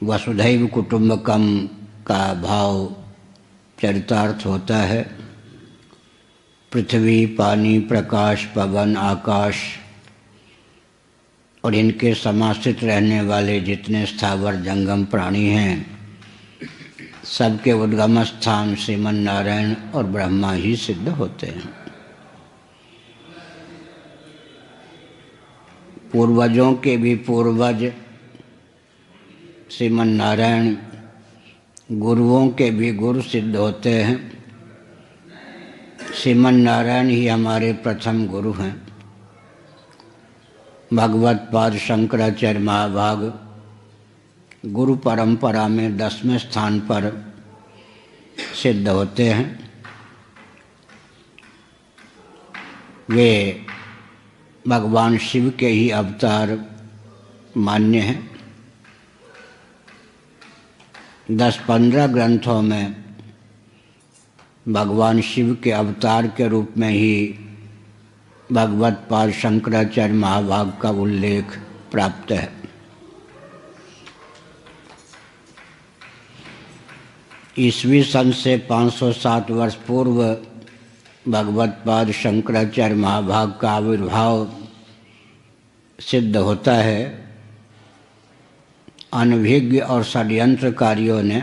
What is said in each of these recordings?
वसुधैव कुटुंबकम का भाव चरितार्थ होता है। पृथ्वी, पानी, प्रकाश, पवन, आकाश और इनके समाश्रित रहने वाले जितने स्थावर जंगम प्राणी हैं, सबके उद्गम स्थान श्रीमन नारायण और ब्रह्मा ही सिद्ध होते हैं। पूर्वजों के भी पूर्वज श्रीमन नारायण, गुरुओं के भी गुरु सिद्ध होते हैं। श्रीमन नारायण ही हमारे प्रथम गुरु हैं। भगवत पाद शंकराचार्य महाभाग गुरु परंपरा में 10वें स्थान पर सिद्ध होते हैं। वे भगवान शिव के ही अवतार मान्य हैं। 10-15 ग्रंथों में भगवान शिव के अवतार के रूप में ही भगवत पाद शंकराचार्य महाभाग का उल्लेख प्राप्त है। ईस्वी सन से 507 वर्ष पूर्व भगवत पाद शंकराचार्य महाभाग का आविर्भाव सिद्ध होता है। अनभिज्ञ और षड्यंत्रकारियों ने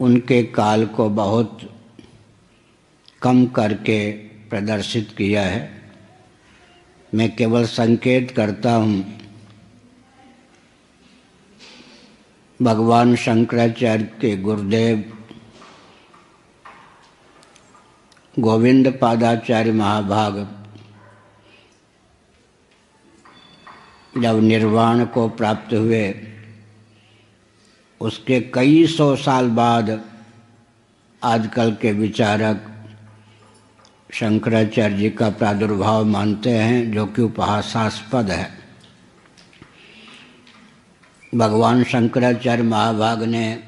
उनके काल को बहुत कम करके प्रदर्शित किया है। मैं केवल संकेत करता हूँ। भगवान शंकराचार्य के गुरुदेव गोविंद पादाचार्य महाभाग जब निर्वाण को प्राप्त हुए, उसके कई सौ साल बाद आजकल के विचारक शंकराचार्य जी का प्रादुर्भाव मानते हैं, जो कि उपहासास्पद है। भगवान शंकराचार्य महाभाग ने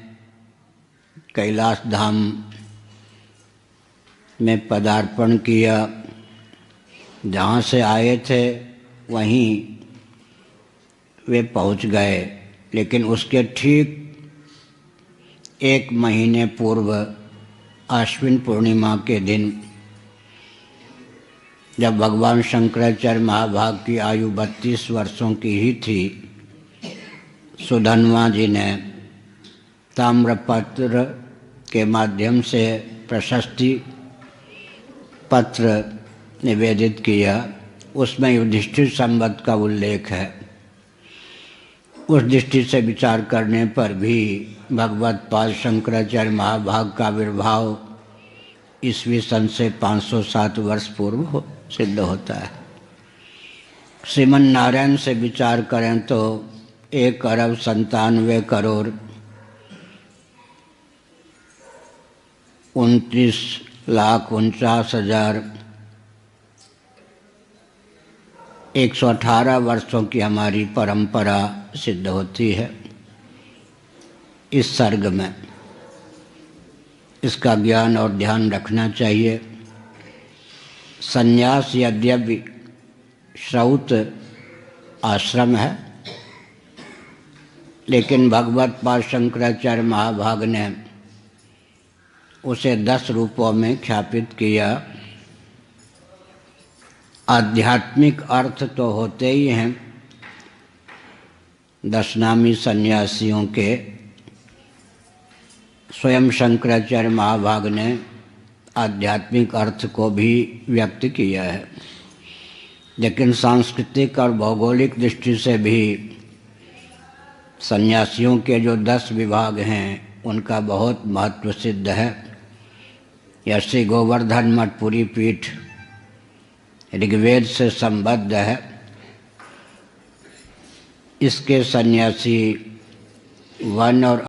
कैलाश धाम में पदार्पण किया। जहाँ से आए थे वहीं वे पहुँच गए, लेकिन उसके ठीक 1 महीने पूर्व आश्विन पूर्णिमा के दिन, जब भगवान शंकराचार्य महाभाग की आयु 32 वर्षों की ही थी, सुधन्वा जी ने ताम्रपत्र के माध्यम से प्रशस्ति पत्र निवेदित किया। उसमें युधिष्ठिर संवत का उल्लेख है। उस दृष्टि से विचार करने पर भी भगवत पाद शंकराचार्य महाभाग का आविर्भाव ईस्वी सन से 507 वर्ष पूर्व सिद्ध होता है। श्रीमन नारायण से विचार करें तो 1 अरब 97 करोड़ 29,49,118 वर्षों की हमारी परंपरा सिद्ध होती है। इस सर्ग में इसका ज्ञान और ध्यान रखना चाहिए। संन्यास यद्यपि श्रौत आश्रम है, लेकिन भगवत पाद शंकराचार्य महाभाग ने उसे 10 रूपों में ख्यापित किया। आध्यात्मिक अर्थ तो होते ही हैं 10 नामी सन्यासियों के। स्वयं शंकराचार्य महाभाग ने आध्यात्मिक अर्थ को भी व्यक्त किया है, लेकिन सांस्कृतिक और भौगोलिक दृष्टि से भी सन्यासियों के जो 10 विभाग हैं, उनका बहुत महत्व सिद्ध है। यह श्री गोवर्धन मठ पुरी पीठ ऋग्वेद से संबद्ध है। इसके सन्यासी वन और